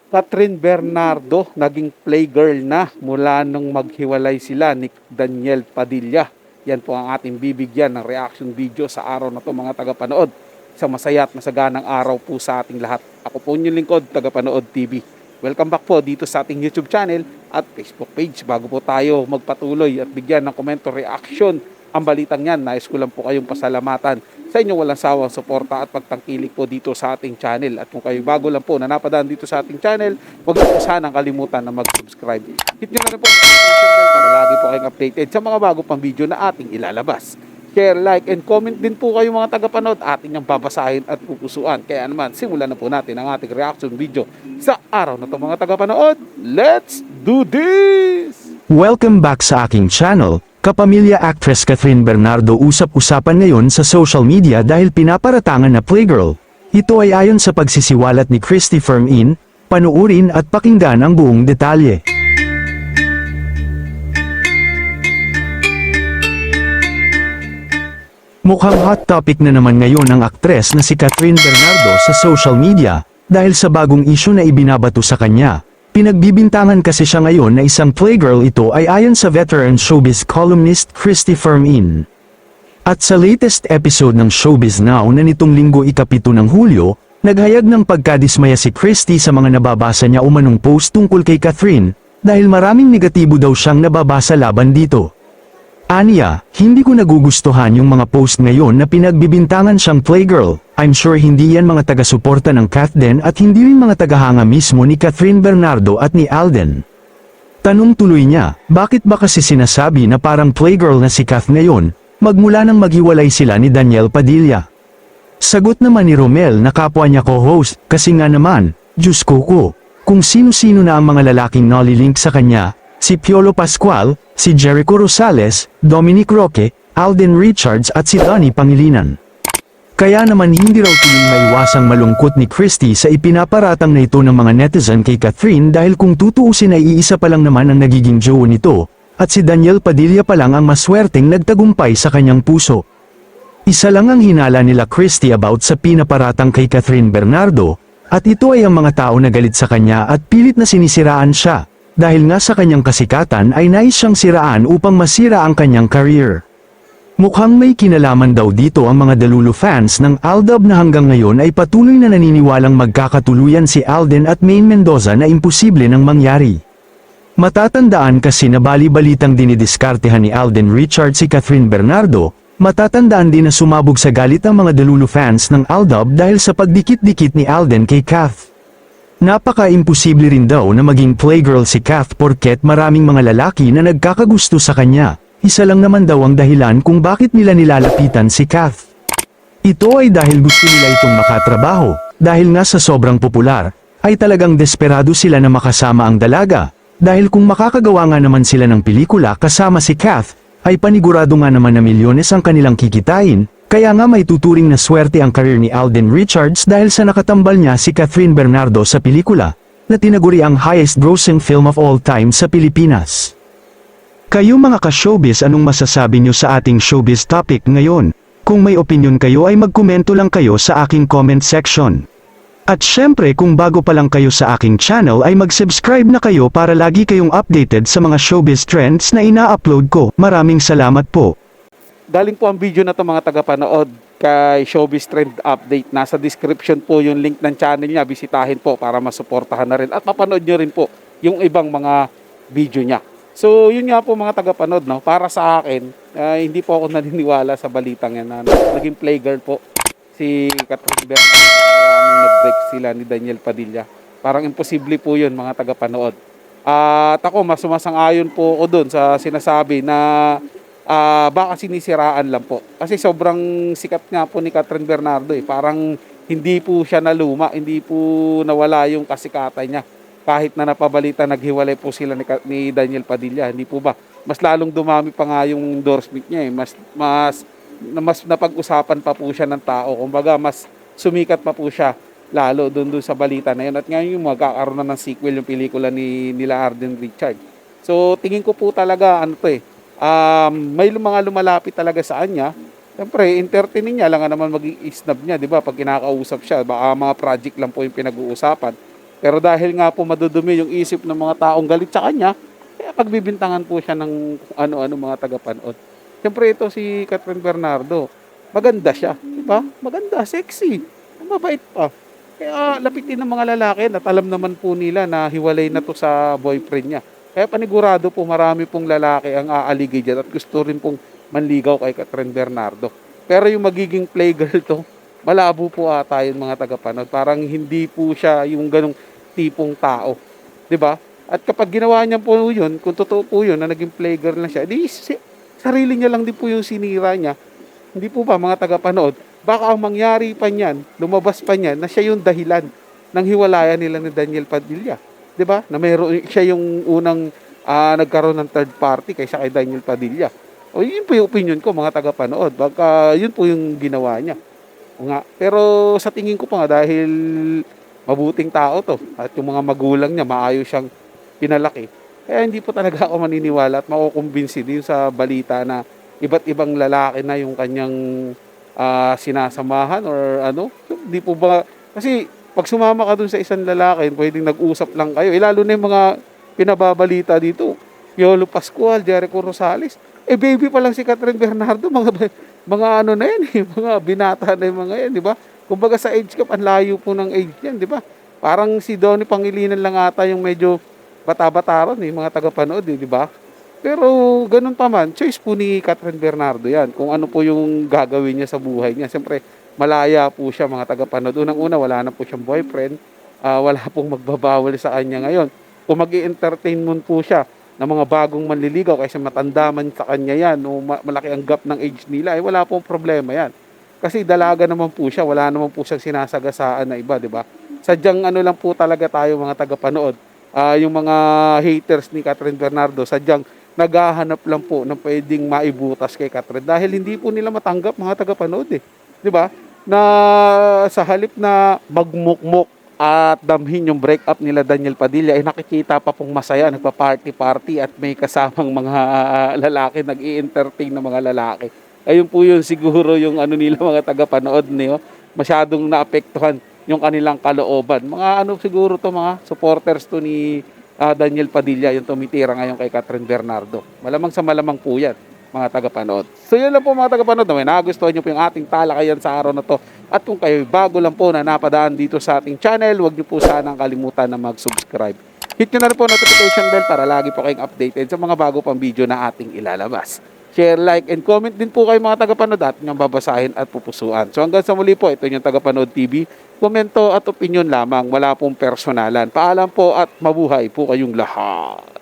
Catherine Bernardo naging playgirl na mula nung maghiwalay sila ni Daniel Padilla. Yan po ang ating bibigyan ng reaction video sa araw na to mga tagapanood. Isang masaya at masaganang araw po sa ating lahat. Ako po yung lingkod, Tagapanood TV. Welcome back po dito sa ating YouTube channel at Facebook page. Bago po tayo magpatuloy at bigyan ng komento reaction ang balitang yan, nais ko lang po kayong pasalamatan sa inyong walang sawang suporta at pagtangkilik po dito sa ating channel. At kung kayo bago lang po na napadaan dito sa ating channel, huwag niyo po sanang kalimutan na mag-subscribe. Hit nyo na rin po ang notification bell para lagi po kayong updated sa mga bago pang video na ating ilalabas. Share, like, and comment din po kayo mga tagapanood. Ating yung babasahin at pupusuan. Kaya naman, simulan na po natin ang ating reaction video sa araw na to mga tagapanood. Let's do this! Welcome back sa aking channel. Kapamilya actress Catherine Bernardo usap-usapan ngayon sa social media dahil pinaparatangan na playgirl. Ito ay ayon sa pagsisiwalat ni Christy Fermin. Panuurin at pakinggan ang buong detalye. Mukhang hot topic na naman ngayon ang aktres na si Catherine Bernardo sa social media dahil sa bagong issue na ibinabato sa kanya. Pinagbibintangan kasi siya ngayon na isang playgirl. Ito ay ayon sa veteran showbiz columnist Christy Fermin. At sa latest episode ng Showbiz Now na nitong linggo ika-7 ng Hulyo, naghayag ng pagkadismaya si Christy sa mga nababasa niya umanong post tungkol kay Catherine dahil maraming negatibo daw siyang nababasa laban dito. Aniya, hindi ko nagugustuhan yung mga post ngayon na pinagbibintangan siyang playgirl. I'm sure hindi yan mga taga-suporta ng Kathden at hindi rin mga tagahanga mismo ni Catherine Bernardo at ni Alden. Tanong tuloy niya, bakit ba kasi sinasabi na parang playgirl na si Kath ngayon, magmula nang maghiwalay sila ni Daniel Padilla? Sagot naman ni Romel na kapwa niya co-host, kasi nga naman, Diyos ko, kung sino-sino na ang mga lalaking nolilink sa kanya, si Piolo Pascual, si Jericho Rosales, Dominic Roque, Alden Richards at si Donnie Pangilinan. Kaya naman hindi raw tuloy maiwasang malungkot ni Christy sa ipinaparatang na ito ng mga netizen kay Catherine dahil kung tutuusin ay iisa pa lang naman ang nagiging jowa nito, at si Daniel Padilla pa lang ang maswerteng nagtagumpay sa kanyang puso. Isa lang ang hinala nila Christy about sa pinaparatang kay Catherine Bernardo, at ito ay ang mga tao na galit sa kanya at pilit na sinisiraan siya. Dahil nga sa kanyang kasikatan ay nais siyang siraan upang masira ang kanyang career. Mukhang may kinalaman daw dito ang mga Delulu fans ng Aldab na hanggang ngayon ay patuloy na naniniwalang magkakatuluyan si Alden at Maine Mendoza na imposible nang mangyari. Matatandaan kasi na bali-balitang dinidiskartehan ni Alden Richards si Catherine Bernardo, matatandaan din na sumabog sa galit ang mga Delulu fans ng Aldab dahil sa pagdikit-dikit ni Alden kay Kath. Napaka-imposible rin daw na maging playgirl si Kath porket maraming mga lalaki na nagkakagusto sa kanya. Isa lang naman daw ang dahilan kung bakit nila nilalapitan si Kath. Ito ay dahil gusto nila itong makatrabaho, dahil nga sa sobrang popular, ay talagang desperado sila na makasama ang dalaga. Dahil kung makakagawa nga naman sila ng pelikula kasama si Kath, ay panigurado nga naman na milyones ang kanilang kikitain. Kaya nga may tuturing na swerte ang career ni Alden Richards dahil sa nakatambal niya si Catherine Bernardo sa pelikula, na tinaguri ang highest grossing film of all time sa Pilipinas. Kayo mga ka-showbiz, anong masasabi nyo sa ating showbiz topic ngayon? Kung may opinion kayo ay magkomento lang kayo sa aking comment section. At syempre kung bago pa lang kayo sa aking channel ay mag-subscribe na kayo para lagi kayong updated sa mga showbiz trends na ina-upload ko. Maraming salamat po. Galing po ang video na to mga tagapanood kay Showbiz Trend Update. Nasa description po yung link ng channel niya. Bisitahin po para masuportahan na rin. At mapanood nyo rin po yung ibang mga video niya. So yun nga po mga tagapanood, no? Para sa akin, hindi po ako naniniwala sa balitang yan na naging playgirl po si Catherine Bernardo nung nag-break sila ni Daniel Padilla. Parang imposible po yun mga tagapanood. At ako mas sumasang-ayon po ako doon sa sinasabi na baka sinisiraan lang po. Kasi sobrang sikat nga po ni Catherine Bernardo eh. Parang hindi po siya naluma, hindi po nawala yung kasikatan niya. Kahit na napabalita naghiwalay po sila ni Daniel Padilla, hindi po ba? Mas lalong dumami pa nga yung endorsement niya eh. Mas napag-usapan pa po siya ng tao. Kumbaga mas sumikat pa po siya lalo doon sa balita na yun. At ngayon yung magkakaroon na ng sequel yung pelikula nila Alden Richards. So tingin ko po talaga may mga lumalapit talaga sa kanya. Siyempre, entertaining niya lang naman maging isnab niya, di ba? Pag kinakausap siya, baka mga project lang po yung pinag-uusapan. Pero dahil nga po madudumi yung isip ng mga taong galit sa kanya, kaya pagbibintangan po siya ng kung ano-ano mga tagapanood. Siyempre ito si Catherine Bernardo, maganda siya, di ba? Maganda, sexy, mabait pa. Kaya lapitin ng mga lalaki at alam naman po nila na hiwalay na to sa boyfriend niya. Kaya panigurado po marami pong lalaki ang aaligay dyan at gusto rin pong manligaw kay Catherine Bernardo. Pero yung magiging playgirl to, malabo po ata yung mga tagapanood. Parang hindi po siya yung ganong tipong tao. 'Di ba? At kapag ginawa niya po yun, kung totoo po yun na naging playgirl na siya, sarili niya lang din po yung sinira niya. Hindi po ba mga tagapanood? Baka ang mangyari pa niyan, lumabas pa niyan, na siya yung dahilan ng hiwalayan nila ni Daniel Padilla. 'Di ba? Na mayroon siya yung unang nagkaroon ng third party kaysa kay Daniel Padilla. O yun po yung opinion ko mga tagapanood. Baka yun po yung ginawa niya. O nga. Pero sa tingin ko pa nga dahil mabuting tao to at yung mga magulang niya maayos siyang pinalaki. Kaya hindi po talaga ako maniniwala at makukumbinsi din sa balita na iba't ibang lalaki na yung kanyang sinasamahan or ano. Hindi po ba, kasi pag sumama ka dun sa isang lalaki, pwedeng nag-usap lang kayo. Lalo na yung mga pinababalita dito. Piolo Pascual, Jericho Rosales. Baby pa lang si Catherine Bernardo, mga ano na yan, mga binata na yung mga yan, di ba? Kumbaga sa age gap, ang layo po ng age yan, di ba? Parang si Donnie Pangilinan lang ata yung medyo bata-bata ron, mga tagapanood, di ba? Pero ganun pa man, choice po ni Catherine Bernardo yan, kung ano po yung gagawin niya sa buhay niya. Siyempre, malaya po siya mga tagapanood. Unang-una, wala na po siyang boyfriend, wala pong magbabawal sa kanya ngayon. Kung mag-i-entertainment po siya ng mga bagong manliligaw kasi matanda man sa kanya yan o malaki ang gap ng age nila, wala pong problema yan. Kasi dalaga naman po siya, wala naman po siyang sinasagasaan na iba, di ba? Sadyang ano lang po talaga tayo mga tagapanood, yung mga haters ni Catherine Bernardo, sadyang naghahanap lang po ng pwedeng maibutas kay Catherine dahil hindi po nila matanggap mga tagapanood di ba? Na sa halip na magmukmok at damhin yung breakup nila Daniel Padilla, nakikita pa pong masaya, nagpa-party-party at may kasamang mga lalaki, nag-i-entertain ng mga lalaki. Ayun po yun siguro yung ano nila mga tagapanood niyo, masyadong naapektuhan yung kanilang kalooban. Mga ano siguro to mga supporters to ni Daniel Padilla, yung tumitira ngayon kay Catherine Bernardo. Malamang sa malamang po yan, mga tagapanood. So yun lang po mga tagapanood, may nagustuhan nyo po yung ating talakayan sa araw na to. At kung kayo bago lang po na napadaan dito sa ating channel, huwag nyo po sanang kalimutan na mag-subscribe. Hit nyo na rin po notification bell para lagi po kayong updated sa mga bago pang video na ating ilalabas. Share, like, and comment din po kayo mga tagapanood at niyong babasahin at pupusuan. So hanggang sa muli po, ito yung Tagapanood TV. Komento at opinion lamang, wala pong personalan. Paalam po at mabuhay po kayong lahat.